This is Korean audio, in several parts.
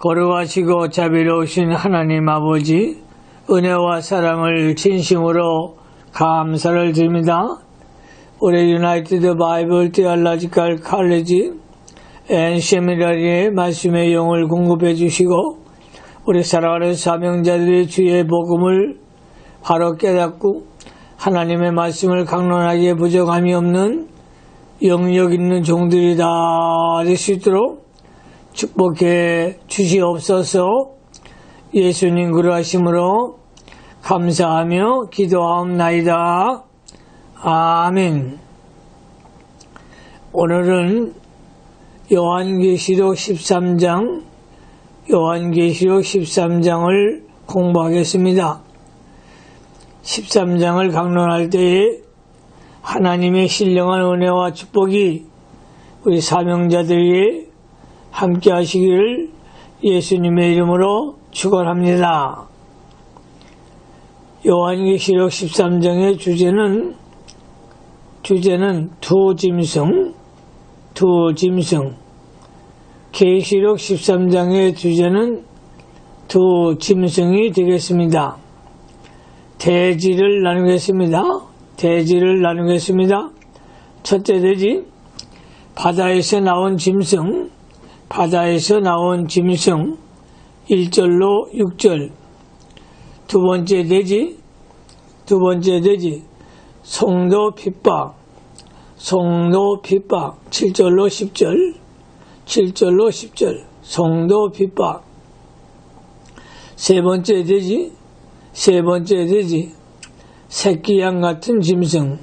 거룩하시고 자비로우신 하나님 아버지, 은혜와 사랑을 진심으로 감사를 드립니다. 우리 유나이티드 바이블 테올로지컬 칼리지 앤 세미나리의 말씀의 영을 공급해 주시고, 우리 사랑하는 사명자들의 주의 복음을 바로 깨닫고 하나님의 말씀을 강론하기에 부족함이 없는 영역 있는 종들이 다 될 수 있도록 축복해 주시옵소서. 예수님 그러하심으로 감사하며 기도하옵나이다. 아멘. 오늘은 요한계시록 13장을 공부하겠습니다. 13장을 강론할 때에 하나님의 신령한 은혜와 축복이 우리 사명자들에게 함께 하시기를 예수님의 이름으로 축원합니다. 요한계시록 13장의 주제는 두 짐승. 계시록 13장의 주제는 두 짐승이 되겠습니다. 대지를 나누겠습니다. 첫째 대지, 바다에서 나온 짐승 1절로 6절. 두 번째 대지, 성도 핍박 7절로 10절. 성도 핍박. 세 번째 대지, 새끼양 같은 짐승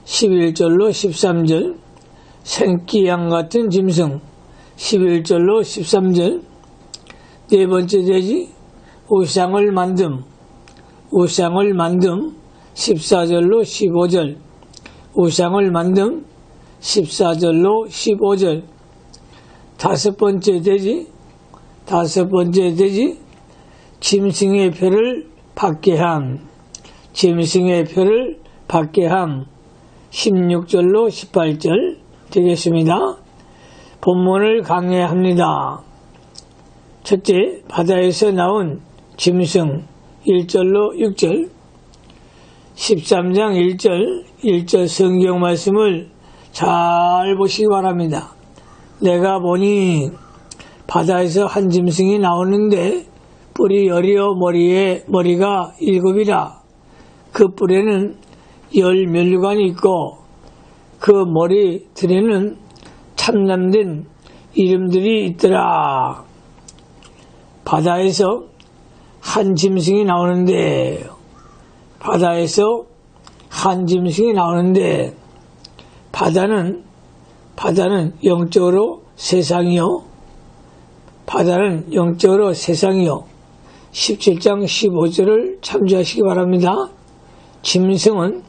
11절로 13절. 생기양 같은 짐승 11절로 13절. 네 번째 대지, 우상을 만듦 14절로 15절. 우상을 만듦 14절로 15절. 다섯 번째 대지, 짐승의 표를 받게 함 16절로 18절 되겠습니다. 본문을 강해합니다. 첫째, 바다에서 나온 짐승 1절로 6절. 13장 1절 성경 말씀을 잘 보시기 바랍니다. 내가 보니 바다에서 한 짐승이 나오는데 뿔이 여리어 머리가 7이라. 그 뿔에는 10면류관이 있고 그 머리들에는 참남된 이름들이 있더라. 바다에서 한 짐승이 나오는데 바다는 영적으로 세상이요. 17장 15절을 참조하시기 바랍니다. 짐승은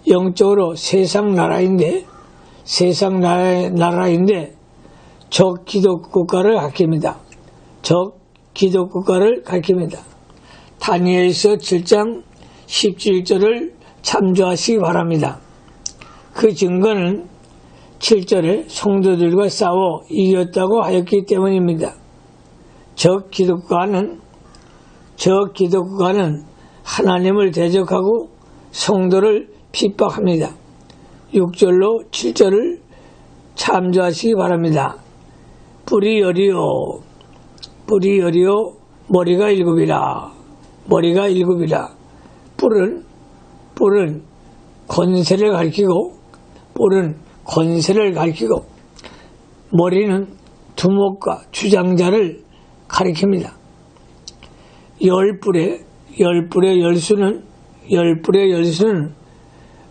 영적으로 세상 나라인데 적 기독국가를 가리킵니다. 다니엘서 7장 17절을 참조하시기 바랍니다. 그 증거는 7절에 성도들과 싸워 이겼다고 하였기 때문입니다. 적 기독국가는 하나님을 대적하고 성도를 핍박합니다. 6절로 7절을 참조하시기 바랍니다. 뿔이 여리어 머리가 7이라. 뿔은 권세를 가리키고 머리는 두목과 주장자를 가리킵니다. 열뿔의 열수는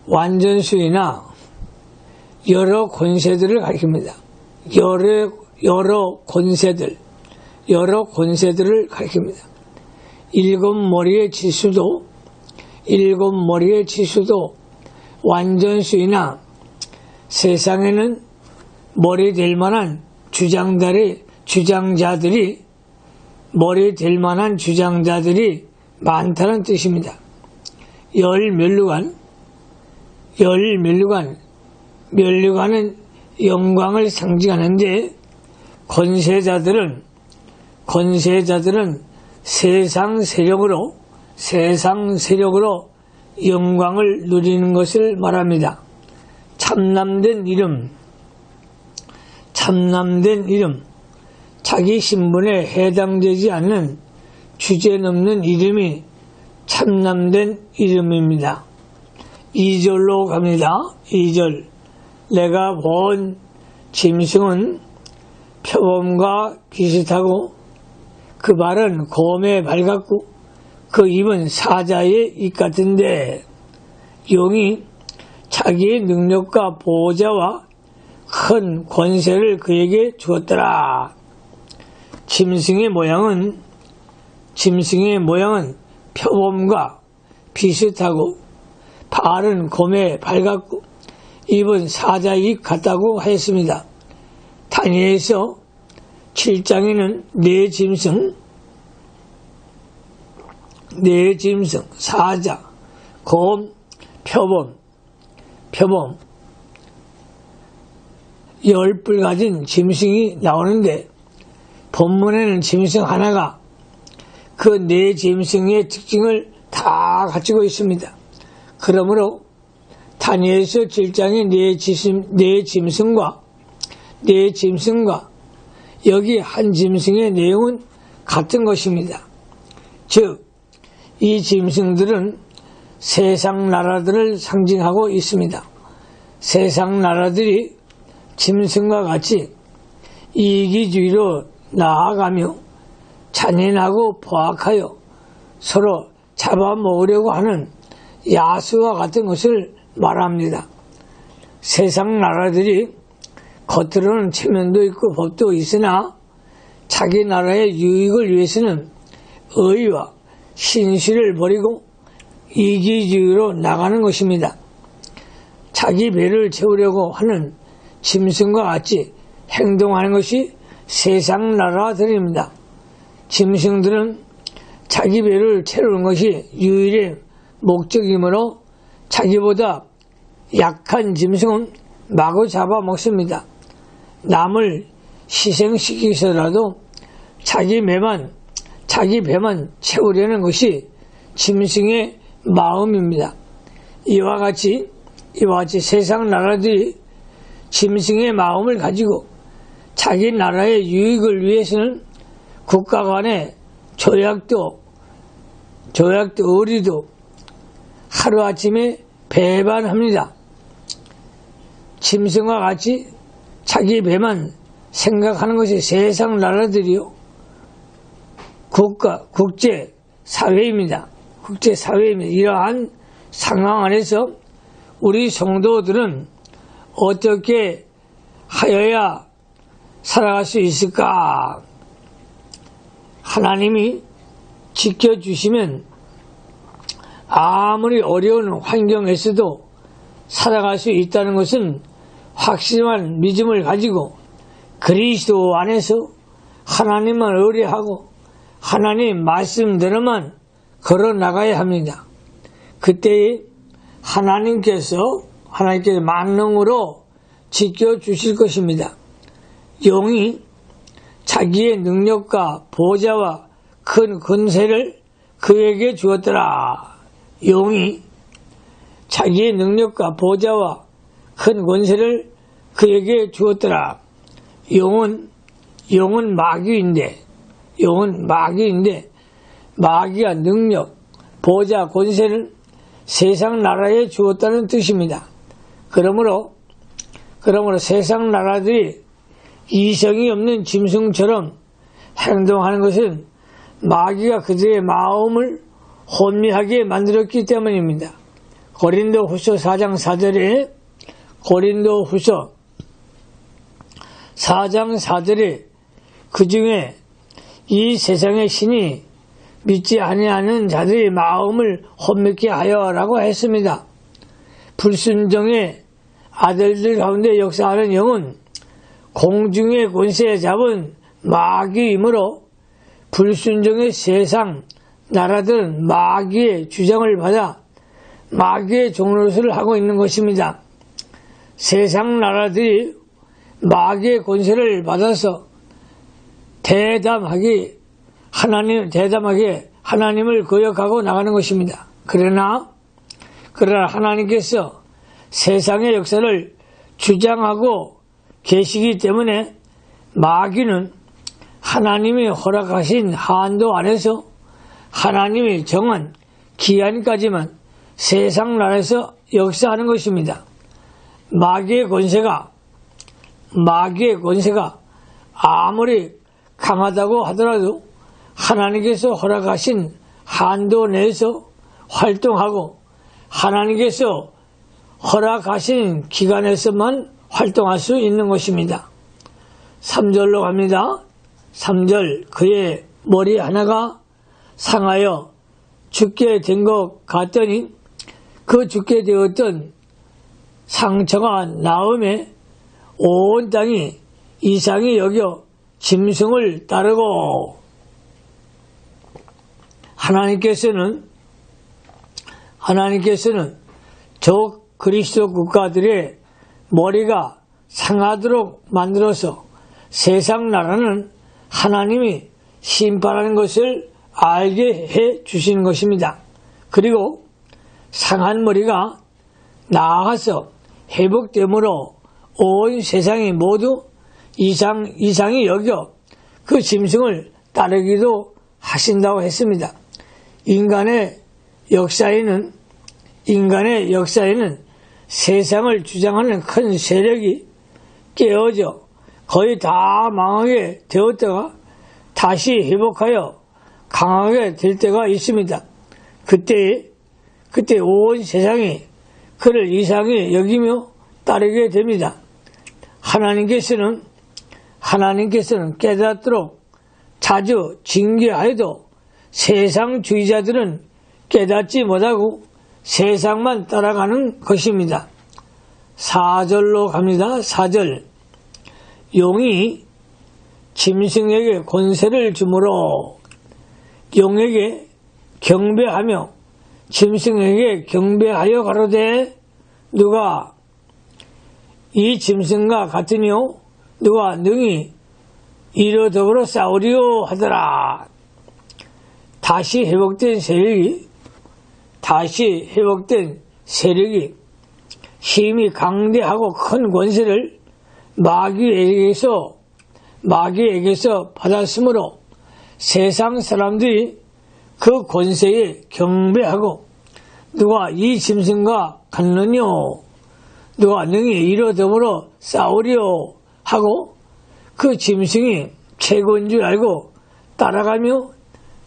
완전수이나 여러 권세들을 가리킵니다. 여러 권세들을 가리킵니다. 일곱 머리의 지수도 완전수이나 세상에는 머리 될 만한 주장자들이 많다는 뜻입니다. 멸류관은 영광을 상징하는데 권세자들은 세상 세력으로 영광을 누리는 것을 말합니다. 참남된 이름, 자기 신분에 해당되지 않는 주제넘는 이름이 참남된 이름입니다. 2절로 갑니다. 2절. 내가 본 짐승은 표범과 비슷하고 그 발은 곰에 밝았고 그 입은 사자의 입 같은데 용이 자기의 능력과 보호자와 큰 권세를 그에게 주었더라. 짐승의 모양은 표범과 비슷하고 발은 곰에 밝았고 입은 사자의 입 같다고 했습니다. 다니엘서 7장에는 네 짐승, 사자, 곰, 표범 10뿔 가진 짐승이 나오는데 본문에는 짐승 하나가 그 네 짐승의 특징을 다 가지고 있습니다. 그러므로 다니엘서 7장의 네 짐승과 여기 한 짐승의 내용은 같은 것입니다. 즉, 이 짐승들은 세상 나라들을 상징하고 있습니다. 세상 나라들이 짐승과 같이 이기주의로 나아가며 잔인하고 포악하여 서로 잡아먹으려고 하는 야수와 같은 것을 말합니다. 세상 나라들이 겉으로는 체면도 있고 법도 있으나 자기 나라의 유익을 위해서는 의와 신실을 버리고 이기주의로 나가는 것입니다. 자기 배를 채우려고 하는 짐승과 같이 행동하는 것이 세상 나라들입니다. 짐승들은 자기 배를 채우는 것이 유일의 목적이므로 자기보다 약한 짐승은 마구 잡아먹습니다. 남을 희생시키서라도 자기 배만 채우려는 것이 짐승의 마음입니다. 이와 같이 세상 나라들이 짐승의 마음을 가지고 자기 나라의 유익을 위해서는 국가 간의 조약도 의리도 하루아침에 배반합니다. 짐승과 같이 자기 배만 생각하는 것이 세상 나라들이요. 국제사회입니다. 이러한 상황 안에서 우리 성도들은 어떻게 하여야 살아갈 수 있을까? 하나님이 지켜주시면 아무리 어려운 환경에서도 살아갈 수 있다는 것은 확실한 믿음을 가지고 그리스도 안에서 하나님을 의뢰하고 하나님 말씀대로만 걸어 나가야 합니다. 그때 하나님께서 만능으로 지켜주실 것입니다. 용이 자기의 능력과 보좌와 큰 권세를 그에게 주었더라. 용이 자기의 능력과 보좌와 큰 권세를 그에게 주었더라. 용은 마귀인데 마귀가 능력, 보좌, 권세를 세상 나라에 주었다는 뜻입니다. 그러므로 세상 나라들이 이성이 없는 짐승처럼 행동하는 것은 마귀가 그들의 마음을 혼미하게 만들었기 때문입니다. 고린도후서 4장 4절에 그 중에 이 세상의 신이 믿지 아니하는 자들의 마음을 혼미케 하여라고 했습니다. 불순종의 아들들 가운데 역사하는 영은 공중의 권세에 잡은 마귀이므로 불순종의 세상 나라들은 마귀의 주장을 받아 마귀의 종노릇을 하고 있는 것입니다. 세상 나라들이 마귀의 권세를 받아서 대담하게 하나님을 거역하고 나가는 것입니다. 그러나 하나님께서 세상의 역사를 주장하고 계시기 때문에 마귀는 하나님이 허락하신 한도 안에서 하나님이 정한 기한까지만 세상 나라에서 역사하는 것입니다. 마귀의 권세가 아무리 강하다고 하더라도 하나님께서 허락하신 한도 내에서 활동하고 하나님께서 허락하신 기간에서만 활동할 수 있는 것입니다. 3절로 갑니다. 3절 그의 머리 하나가 상하여 죽게 된 것 같더니 그 죽게 되었던 상처가 나음에 온 땅이 이상히 여겨 짐승을 따르고 하나님께서는 저 그리스도 국가들의 머리가 상하도록 만들어서 세상 나라는 하나님이 심판하는 것을 알게 해 주시는 것입니다. 그리고 상한 머리가 나아가서 회복됨으로 온 세상이 모두 이상히 여겨 그 짐승을 따르기도 하신다고 했습니다. 인간의 역사에는 세상을 주장하는 큰 세력이 깨어져 거의 다 망하게 되었다가 다시 회복하여 강하게 될 때가 있습니다. 그때 온 세상이 그를 이상히 여기며 따르게 됩니다. 하나님께서는 깨닫도록 자주 징계하여도 세상주의자들은 깨닫지 못하고 세상만 따라가는 것입니다. 4절로 갑니다. 4절 용이 짐승에게 권세를 주므로 용에게 경배하며 짐승에게 경배하여 가로되 누가 이 짐승과 같으뇨 누가 능히 이로 더불어 싸우리요 하더라. 다시 회복된 세력이 힘이 강대하고 큰 권세를 마귀에게서 받았으므로 세상 사람들이 그 권세에 경배하고 누가 이 짐승과 같느뇨 누가 능히 이로 더불어 싸우리요 하고 그 짐승이 최고인 줄 알고 따라가며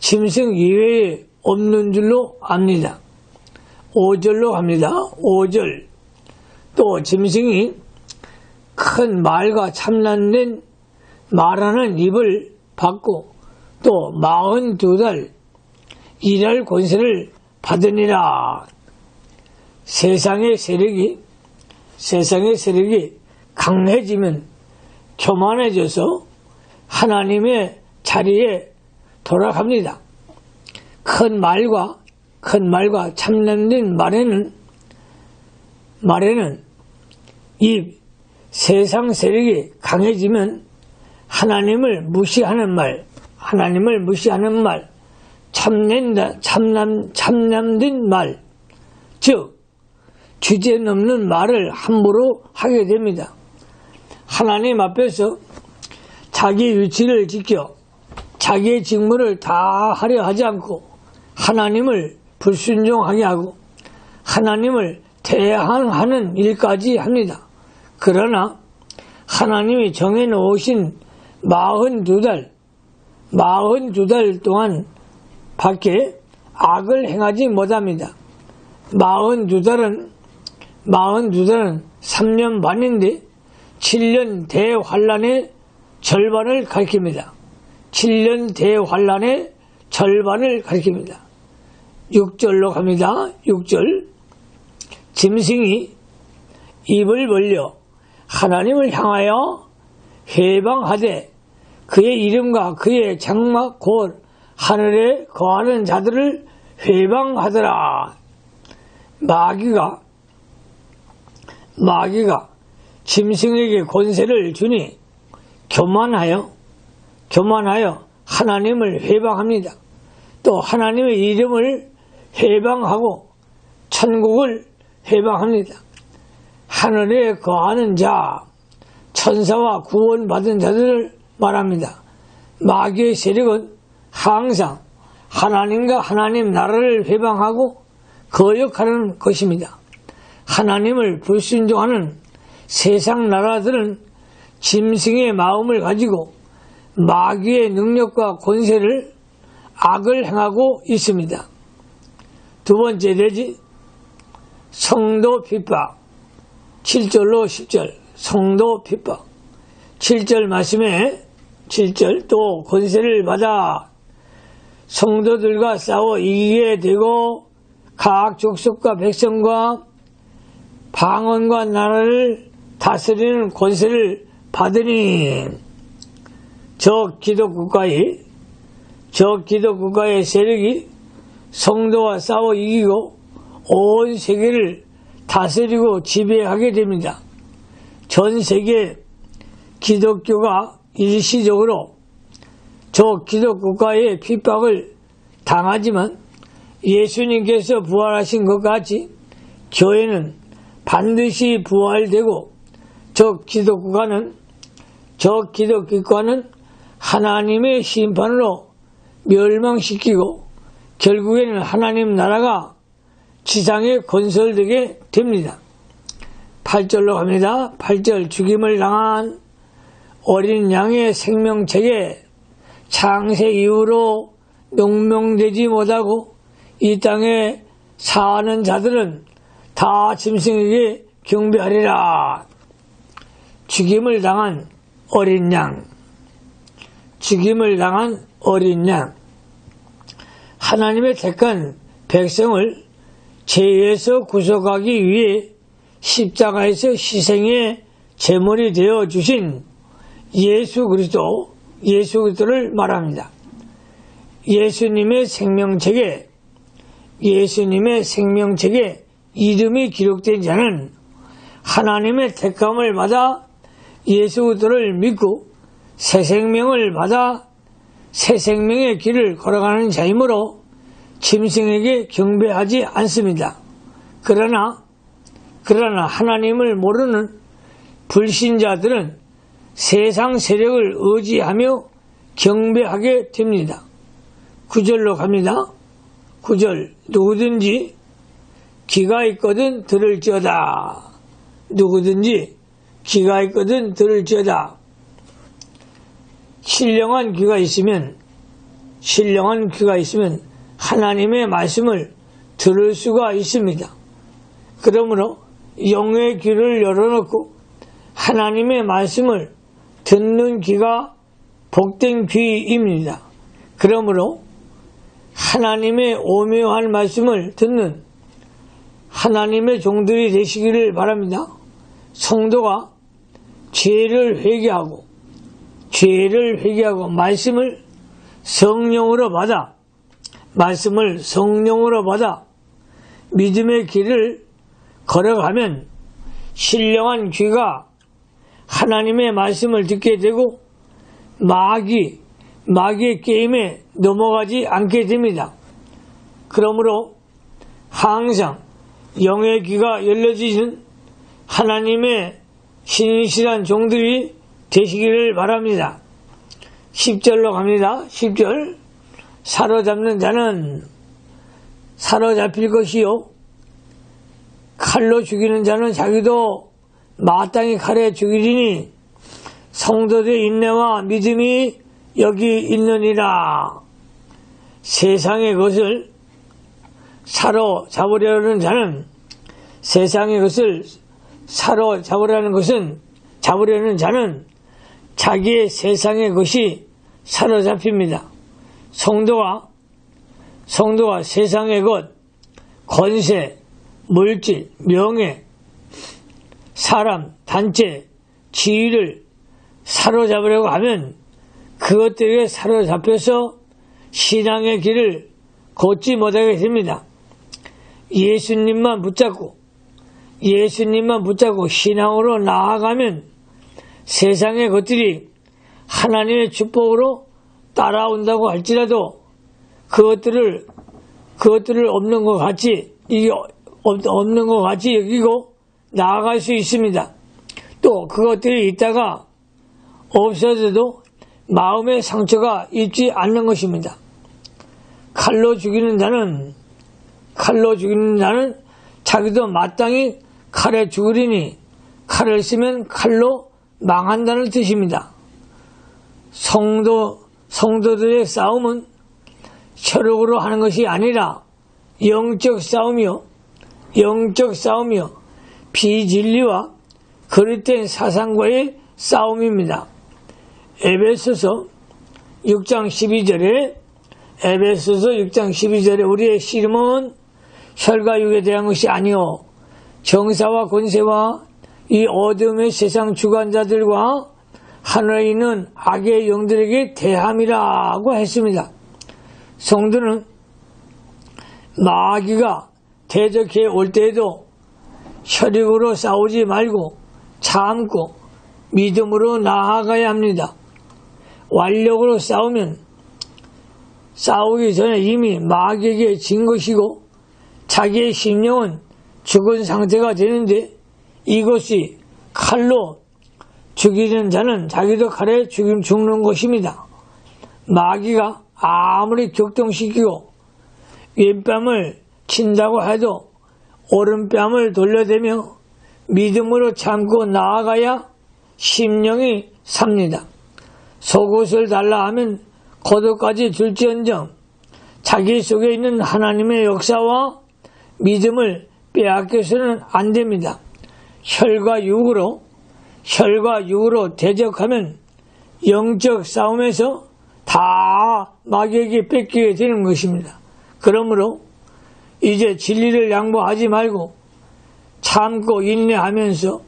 짐승 이외에 없는 줄로 압니다. 5절로 갑니다. 5절 또 짐승이 큰 말과 참난된 말하는 입을 받고 또 42달 일할 권세를 받으니라. 세상의 세력이 강해지면 교만해져서 하나님의 자리에 돌아갑니다. 큰 말과 참남된 말에는 이 세상 세력이 강해지면 하나님을 무시하는 말, 참남된 말, 즉 주제 넘는 말을 함부로 하게 됩니다. 하나님 앞에서 자기 위치를 지켜 자기의 직무를 다 하려 하지 않고 하나님을 불순종하게 하고 하나님을 대항하는 일까지 합니다. 그러나 하나님이 정해놓으신 42달 동안 밖에 악을 행하지 못합니다. 42달은 3년 반인데 7년 대환란의 절반을 가리킵니다. 7년 대환란의 절반을 가리킵니다. 6절로 갑니다. 6절 짐승이 입을 벌려 하나님을 향하여 회방하되 그의 이름과 그의 장막 곧 하늘에 거하는 자들을 회방하더라. 마귀가 짐승에게 권세를 주니 교만하여 하나님을 회방합니다. 또 하나님의 이름을 회방하고 천국을 회방합니다. 하늘에 거하는 자, 천사와 구원받은 자들을 말합니다. 마귀의 세력은 항상 하나님과 하나님 나라를 회방하고 거역하는 것입니다. 하나님을 불순종하는 세상 나라들은 짐승의 마음을 가지고 마귀의 능력과 권세를 악을 행하고 있습니다. 두 번째 내지 성도 핍박 7절로 10절 성도 핍박 7절 말씀에 7절 또 권세를 받아 성도들과 싸워 이기게 되고 각 족속과 백성과 방언과 나라를 다스리는 권세를 받으니 저 기독국가의 세력이 성도와 싸워 이기고 온 세계를 다스리고 지배하게 됩니다. 전 세계 기독교가 일시적으로 저 기독국가의 핍박을 당하지만 예수님께서 부활하신 것 같이 교회는 반드시 부활되고 저 기독국가는 하나님의 심판으로 멸망시키고 결국에는 하나님 나라가 지상에 건설되게 됩니다. 8절로 갑니다. 8절 죽임을 당한 어린 양의 생명책에 창세 이후로 명명되지 못하고 이 땅에 사는 자들은 다 짐승에게 경배하리라. 죽임을 당한 어린 양. 하나님의 택한 백성을 죄에서 구속하기 위해 십자가에서 희생의 제물이 되어 주신 예수 그리스도를 말합니다. 예수님의 생명책에 이름이 기록된 자는 하나님의 택함을 받아 예수 그리스도를 믿고 새 생명을 받아 새 생명의 길을 걸어가는 자이므로 짐승에게 경배하지 않습니다. 그러나 하나님을 모르는 불신자들은 세상 세력을 의지하며 경배하게 됩니다. 9절로 갑니다. 9절 누구든지 귀가 있거든 들을지어다. 신령한 귀가 있으면 하나님의 말씀을 들을 수가 있습니다. 그러므로 영의 귀를 열어놓고 하나님의 말씀을 듣는 귀가 복된 귀입니다. 그러므로 하나님의 오묘한 말씀을 듣는 하나님의 종들이 되시기를 바랍니다. 성도가 죄를 회개하고 말씀을 성령으로 받아 믿음의 길을 걸어가면 신령한 귀가 하나님의 말씀을 듣게 되고 마귀의 게임에 넘어가지 않게 됩니다. 그러므로 항상 영의 귀가 열려지는 하나님의 신실한 종들이 되시기를 바랍니다. 10절로 갑니다. 10절 사로잡는 자는 사로잡힐 것이요 칼로 죽이는 자는 자기도 마땅히 칼에 죽이리니 성도들의 인내와 믿음이 여기 있느니라. 세상의 것을 사로잡으려는 자는 자기의 세상의 것이 사로잡힙니다. 성도가 세상의 것, 권세, 물질, 명예, 사람, 단체, 지위를 사로잡으려고 하면 그것들에 사로잡혀서 신앙의 길을 걷지 못하게 됩니다. 예수님만 붙잡고 신앙으로 나아가면 세상의 것들이 하나님의 축복으로 따라온다고 할지라도 그것들을 없는 것 같이 여기고 나아갈 수 있습니다. 또 그것들이 있다가 없어져도 마음의 상처가 있지 않는 것입니다. 칼로 죽이는 자는 자기도 마땅히 칼에 죽으리니 칼을 쓰면 칼로 망한다는 뜻입니다. 성도들의 싸움은 혈육으로 하는 것이 아니라 영적 싸움이요 비진리와 거짓된 사상과의 싸움입니다. 에베소서 6장 12절에 우리의 씨름은 혈과 육에 대한 것이 아니요 정사와 권세와 이 어둠의 세상 주관자들과 하늘에 있는 악의 영들에게 대함이라고 했습니다. 성도는 마귀가 대적해 올 때에도 혈육으로 싸우지 말고 참고 믿음으로 나아가야 합니다. 완력으로 싸우면 싸우기 전에 이미 마귀에게 진 것이고 자기의 심령은 죽은 상태가 되는데 이것이 칼로 죽이는 자는 자기도 칼에 죽는 것입니다. 마귀가 아무리 격동시키고 왼뺨을 친다고 해도 오른뺨을 돌려대며 믿음으로 참고 나아가야 심령이 삽니다. 속옷을 달라 하면 겉옷까지 줄지언정 자기 속에 있는 하나님의 역사와 믿음을 빼앗겨서는 안 됩니다. 혈과 육으로 대적하면 영적 싸움에서 다 마귀에게 뺏기게 되는 것입니다. 그러므로 이제 진리를 양보하지 말고 참고 인내하면서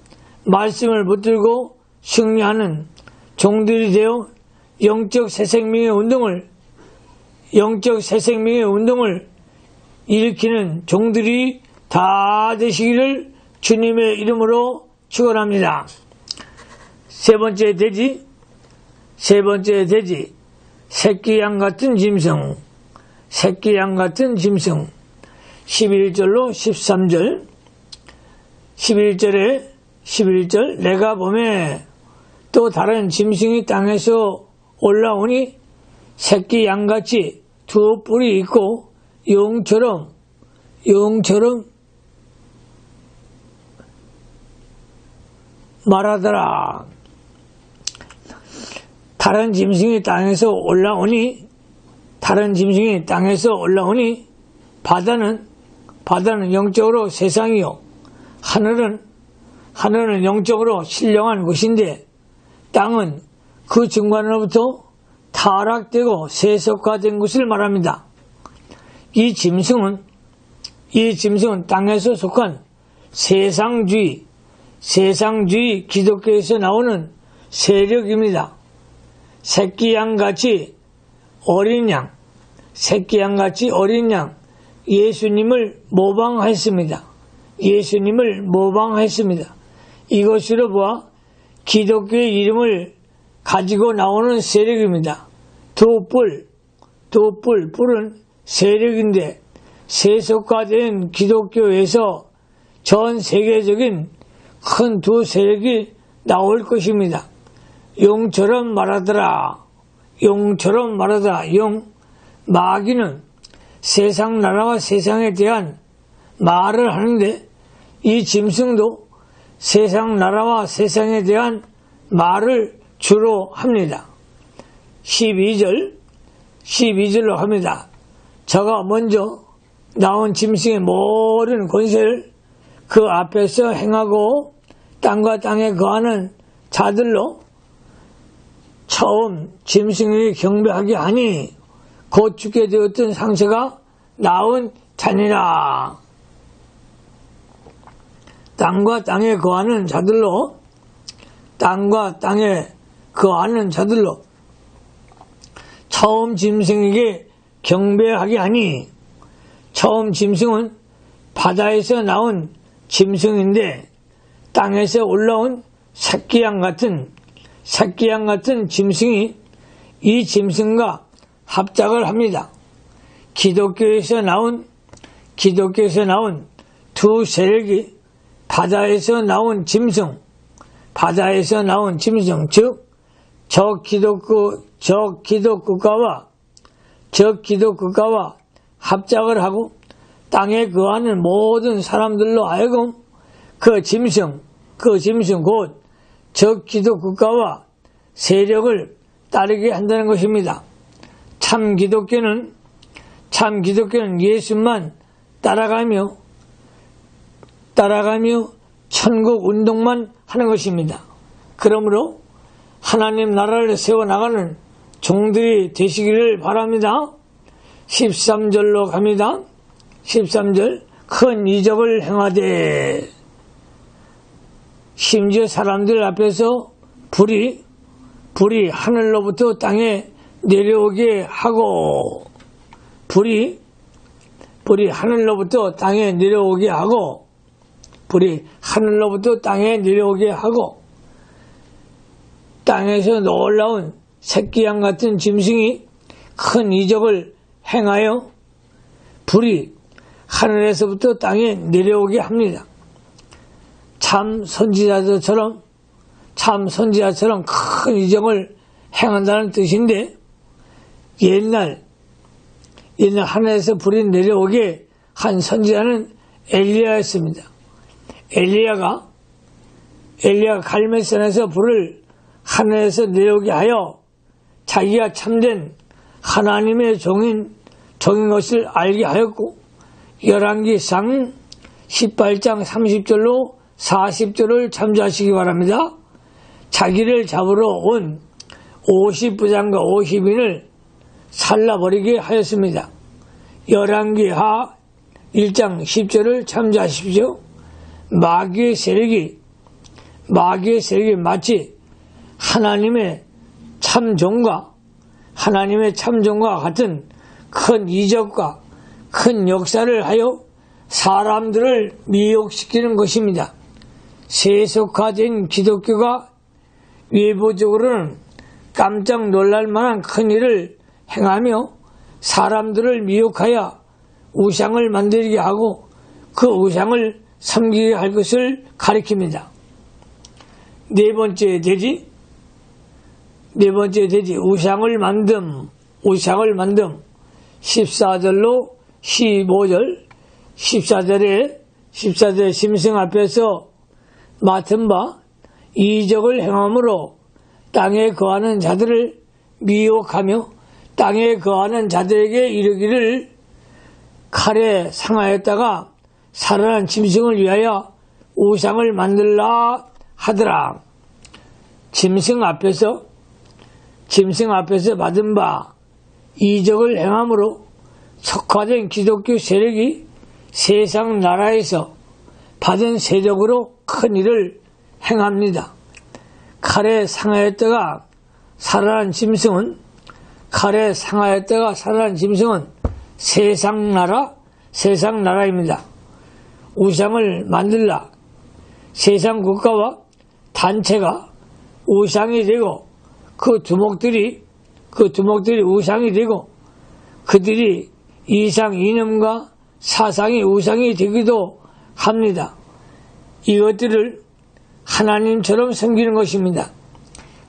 말씀을 붙들고 승리하는 종들이 되어 영적 새생명의 운동을 일으키는 종들이 다 되시기를 주님의 이름으로 축원합니다. 세 번째 돼지, 새끼양 같은 짐승, 11절로 13절, 11절 내가 보매 또 다른 짐승이 땅에서 올라오니 새끼 양같이 두 뿔이 있고 용처럼 말하더라. 다른 짐승이 땅에서 올라오니 바다는 영적으로 세상이요 하늘은 영적으로 신령한 곳인데 땅은 그 중간으로부터 타락되고 세속화된 것을 말합니다. 이 짐승은 땅에서 속한 세상주의 기독교에서 나오는 세력입니다. 새끼양같이 어린 양 예수님을 모방했습니다. 이것으로 보아 기독교의 이름을 가지고 나오는 세력입니다. 뿔은 세력인데 세속화된 기독교에서 전 세계적인 큰 두 세력이 나올 것입니다. 용처럼 말하더라. 마귀는 세상 나라와 세상에 대한 말을 하는데 이 짐승도 세상 나라와 세상에 대한 말을 주로 합니다. 12절로 합니다. 저가 먼저 나온 짐승의 모든 권세를 그 앞에서 행하고 땅과 땅에 거하는 자들로 처음 짐승에게 경배하게 하니 곧 죽게 되었던 상처가 나은 자니라. 땅과 땅에 거하는 자들로 처음 짐승에게 경배하게 하니 처음 짐승은 바다에서 나온 짐승인데 땅에서 올라온 새끼양 같은 새끼양 같은 짐승이 이 짐승과 합작을 합니다. 기독교에서 나온 두 세력이 바다에서 나온 짐승, 즉 적기독국가와 합작을 하고 땅에 거하는 모든 사람들로 하여금 그 짐승 곧 적기독국가와 세력을 따르게 한다는 것입니다. 참 기독교는 예수만 따라가며 천국 운동만 하는 것입니다. 그러므로 하나님 나라를 세워나가는 종들이 되시기를 바랍니다. 13절로 갑니다. 13절 큰 이적을 행하되 심지어 사람들 앞에서 불이 하늘로부터 땅에 내려오게 하고 불이 하늘로부터 땅에 내려오게 하고 땅에서 놀라운 새끼양 같은 짐승이 큰 이적을 행하여 불이 하늘에서부터 땅에 내려오게 합니다. 참 선지자처럼 큰 이적을 행한다는 뜻인데 옛날 하늘에서 불이 내려오게 한 선지자는 엘리야였습니다. 엘리야가 갈멜산에서 불을 하늘에서 내려오게 하여 자기가 참된 하나님의 종인 것을 알게 하였고 열왕기상 18장 30절로 40절을 참조하시기 바랍니다. 자기를 잡으러 온 50부장과 50인을 살라버리게 하였습니다. 열왕기하 1장 10절을 참조하십시오. 마귀의 세력이 마치 하나님의 참종과 같은 큰 이적과 큰 역사를 하여 사람들을 미혹시키는 것입니다. 세속화된 기독교가 외부적으로는 깜짝 놀랄 만한 큰 일을 행하며 사람들을 미혹하여 우상을 만들게 하고 그 우상을 섬기게 할 것을 가리킵니다. 네 번째 돼지 우상을 만듦 14절로 15절 14절에 짐승 앞에서 맡은 바 이적을 행함으로 땅에 거하는 자들을 미혹하며 땅에 거하는 자들에게 이르기를 칼에 상하였다가 살아난 짐승을 위하여 우상을 만들라 하더라. 짐승 앞에서 받은 바 이적을 행함으로 속화된 기독교 세력이 세상 나라에서 받은 세력으로 큰 일을 행합니다. 칼에 상하였다가 살아난 짐승은 세상 나라입니다. 우상을 만들라. 세상 국가와 단체가 우상이 되고 그 두목들이 우상이 되고 그들이 이상 이념과 사상이 우상이 되기도 합니다. 이것들을 하나님처럼 섬기는 것입니다.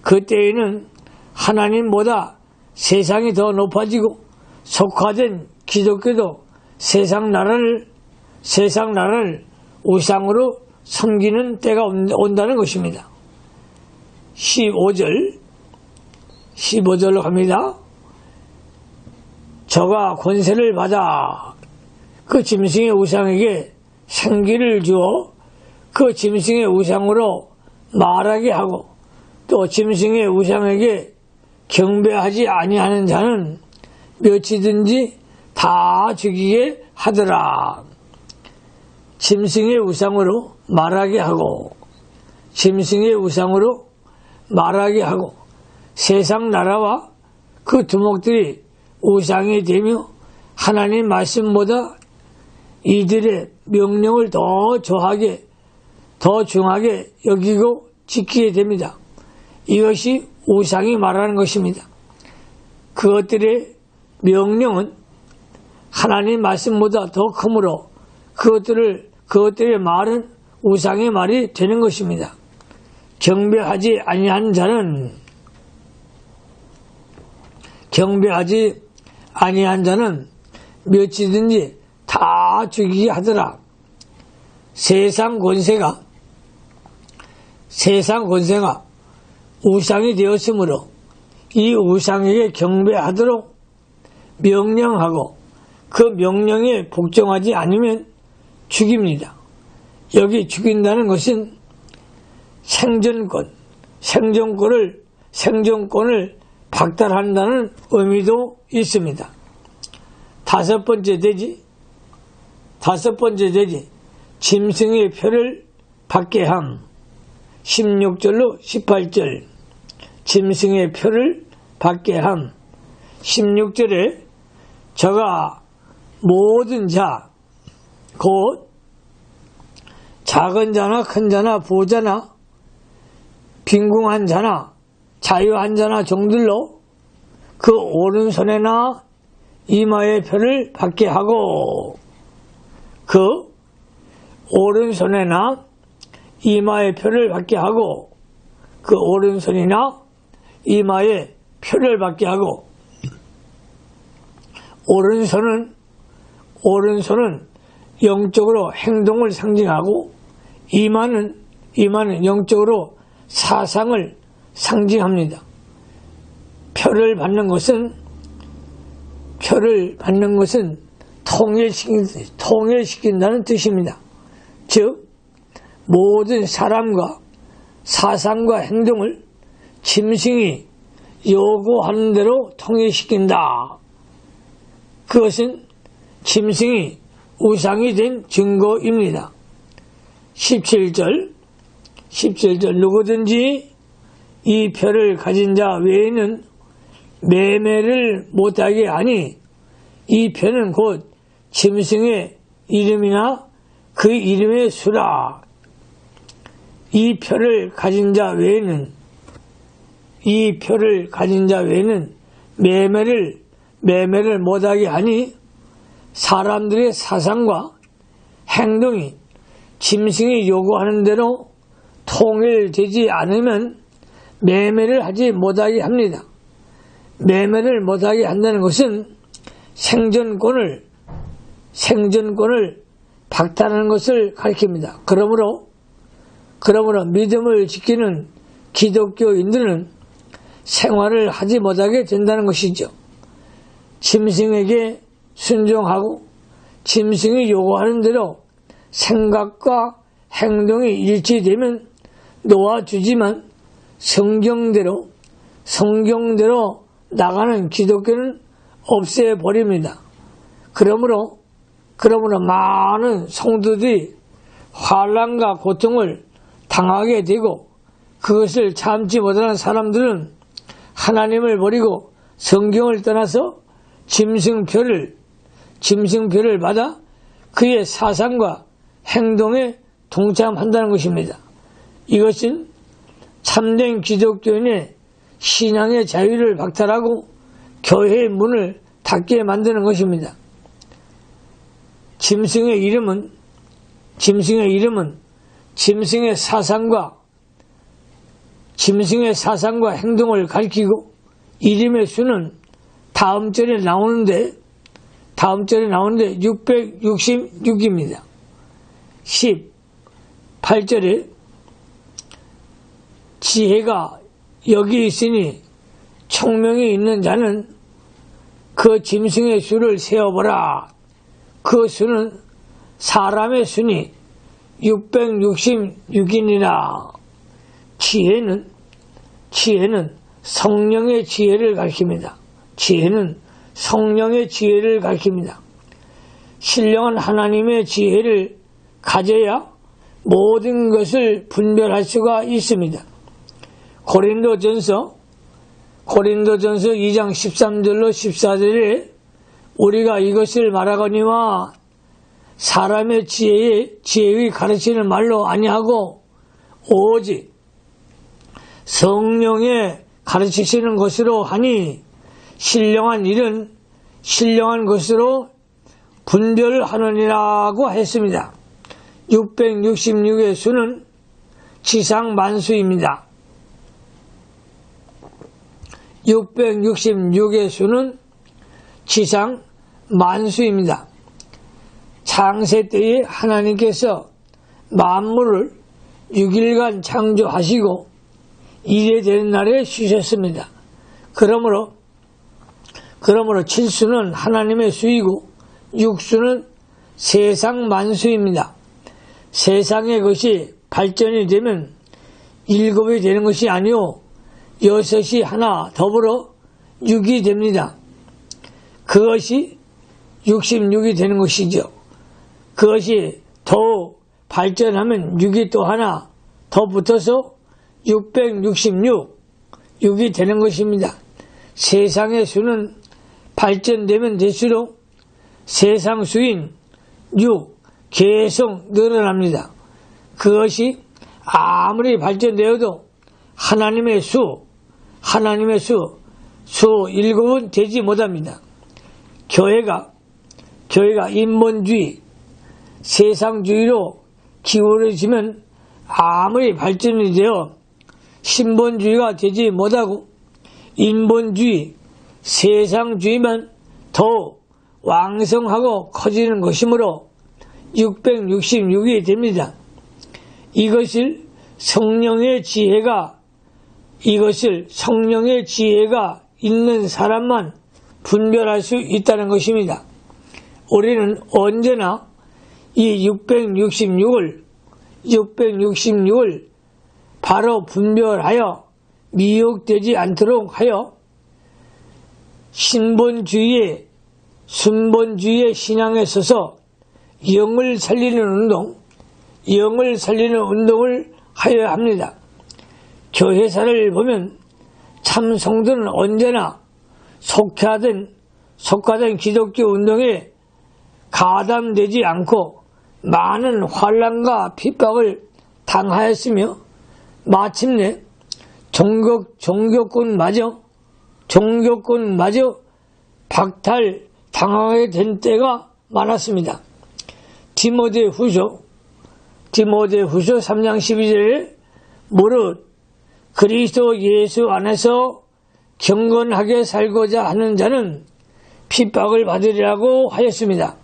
그때에는 하나님보다 세상이 더 높아지고 속화된 기독교도 세상 나라를 우상으로 섬기는 때가 온다는 것입니다. 15절로 갑니다. 저가 권세를 받아 그 짐승의 우상에게 생기를 주어 그 짐승의 우상으로 말하게 하고 또 짐승의 우상에게 경배하지 아니하는 자는 몇이든지 다 죽이게 하더라. 짐승의 우상으로 말하게 하고 세상 나라와 그 두목들이 우상이 되며 하나님 말씀보다 이들의 명령을 더 중하게 여기고 지키게 됩니다. 이것이 우상이 말하는 것입니다. 그것들의 명령은 하나님 말씀보다 더 크므로 그것들의 말은 우상의 말이 되는 것입니다. 경배하지 아니한 자는 몇이든지 다 죽이게 하더라. 세상 권세가 우상이 되었으므로 이 우상에게 경배하도록 명령하고 그 명령에 복종하지 않으면 죽입니다. 여기 죽인다는 것은 생존권을 박탈한다는 의미도 있습니다. 다섯 번째 돼지, 짐승의 표를 받게 함. 16절로 18절, 짐승의 표를 받게 함. 16절에 저가 모든 자, 곧 작은 자나 큰 자나 부자나 빈궁한 자나 자유한 자나 종들로 그 오른손에나 이마의 표를 받게 하고, 그 오른손에나 이마의 표를 받게 하고, 그 오른손이나 이마의 표를 받게 하고, 오른손은 영적으로 행동을 상징하고, 이마는 영적으로 사상을 상징합니다. 표를 받는 것은 통일시킨다는 뜻입니다. 즉 모든 사람과 사상과 행동을 짐승이 요구하는 대로 통일시킨다. 그것은 짐승이 우상이 된 증거입니다. 17절 누구든지 이 표를 가진 자 외에는 매매를 못하게 하니, 이 표는 곧 짐승의 이름이나 그 이름의 수라. 이 표를 가진 자 외에는 매매를 못하게 하니, 사람들의 사상과 행동이 짐승이 요구하는 대로 통일되지 않으면 매매를 하지 못하게 합니다. 매매를 못하게 한다는 것은 생존권을 박탈하는 것을 가리킵니다. 그러므로 믿음을 지키는 기독교인들은 생활을 하지 못하게 된다는 것이죠. 짐승에게 순종하고 짐승이 요구하는 대로 생각과 행동이 일치되면 놓아주지만, 성경대로 나가는 기독교는 없애버립니다. 그러므로 많은 성도들이 환난과 고통을 당하게 되고, 그것을 참지 못하는 사람들은 하나님을 버리고 성경을 떠나서 짐승표를 받아 그의 사상과 행동에 동참한다는 것입니다. 이것은 참된 기독교인의 신앙의 자유를 박탈하고 교회의 문을 닫게 만드는 것입니다. 짐승의 이름은 짐승의 사상과 행동을 가리키고, 이름의 수는 다음 절에 나오는데 666입니다. 18절에 지혜가 여기 있으니 총명이 있는 자는 그 짐승의 수를 세어보라. 그 수는 사람의 수니 666이니라. 지혜는 성령의 지혜를 가리킵니다. 신령한 하나님의 지혜를 가져야 모든 것을 분별할 수가 있습니다. 고린도전서 2장 13절로 14절에 우리가 이것을 말하거니와 사람의 지혜의 가르치는 말로 아니하고 오직 성령에 가르치시는 것으로 하니 신령한 일은 신령한 것으로 분별하느니라고 했습니다. 666의 수는 지상 만수입니다. 666의 수는 지상 만수입니다. 창세 때에 하나님께서 만물을 6일간 창조하시고 이래 되는 날에 쉬셨습니다. 그러므로 7수는 하나님의 수이고 6수는 세상 만수입니다. 세상의 것이 발전이 되면 7이 되는 것이 아니오 6이 하나 더불어 6이 됩니다. 그것이 66이 되는 것이죠. 그것이 더욱 발전하면 6이 또 하나 더 붙어서 666이 되는 것입니다. 세상의 수는 발전되면 될수록 세상 수인 6 계속 늘어납니다. 그것이 아무리 발전되어도 하나님의 수 7은 되지 못합니다. 교회가 인본주의, 세상주의로 기울어지면 아무리 발전이 되어 신본주의가 되지 못하고 인본주의, 세상주의만 더욱 왕성하고 커지는 것이므로 666이 됩니다. 이것을 성령의 지혜가 있는 사람만 분별할 수 있다는 것입니다. 우리는 언제나 이 666을 바로 분별하여 미혹되지 않도록 하여 신본주의의 순본주의의 신앙에 서서 영을 살리는 운동을 하여야 합니다. 교회사를 보면 참 성도는 언제나 속하던 기독교 운동에 가담되지 않고 많은 환난과 핍박을 당하였으며 마침내 종교권마저 박탈당하게 된 때가 많았습니다. 디모데후서 3장 12절에 무릇 그리스도 예수 안에서 경건하게 살고자 하는 자는 핍박을 받으리라고 하였습니다.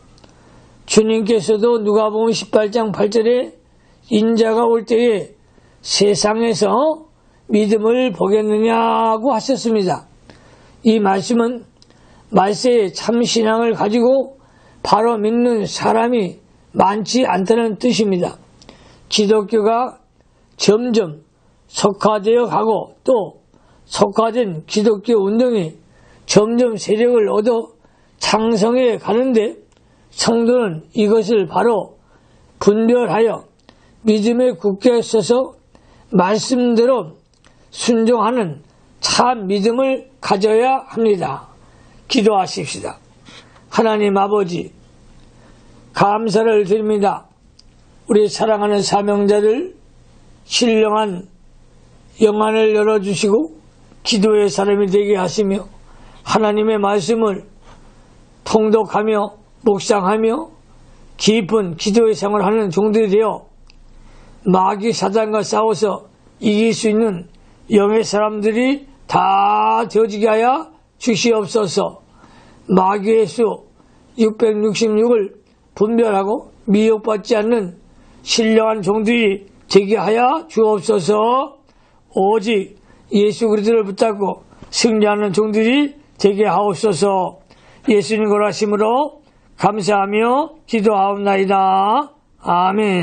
주님께서도 누가복음 18장 8절에 인자가 올 때에 세상에서 믿음을 보겠느냐고 하셨습니다. 이 말씀은 말세에 참신앙을 가지고 바로 믿는 사람이 많지 않다는 뜻입니다. 기독교가 점점 속화되어 가고 또 속화된 기독교 운동이 점점 세력을 얻어 창성해 가는데 성도는 이것을 바로 분별하여 믿음에 굳게 서서 말씀대로 순종하는 참 믿음을 가져야 합니다. 기도하십시다. 하나님 아버지, 감사를 드립니다. 우리 사랑하는 사명자들 신령한 영안을 열어주시고 기도의 사람이 되게 하시며 하나님의 말씀을 통독하며 묵상하며 깊은 기도의 생활을 하는 종들이 되어 마귀 사단과 싸워서 이길 수 있는 영의 사람들이 다 되어지게 하여 주시옵소서. 마귀의 수 666을 분별하고 미혹받지 않는 신령한 종들이 되게 하여 주옵소서. 오직 예수 그리스도를 붙잡고 승리하는 종들이 되게 하옵소서. 예수님 거라심으로 감사하며 기도하옵나이다. 아멘.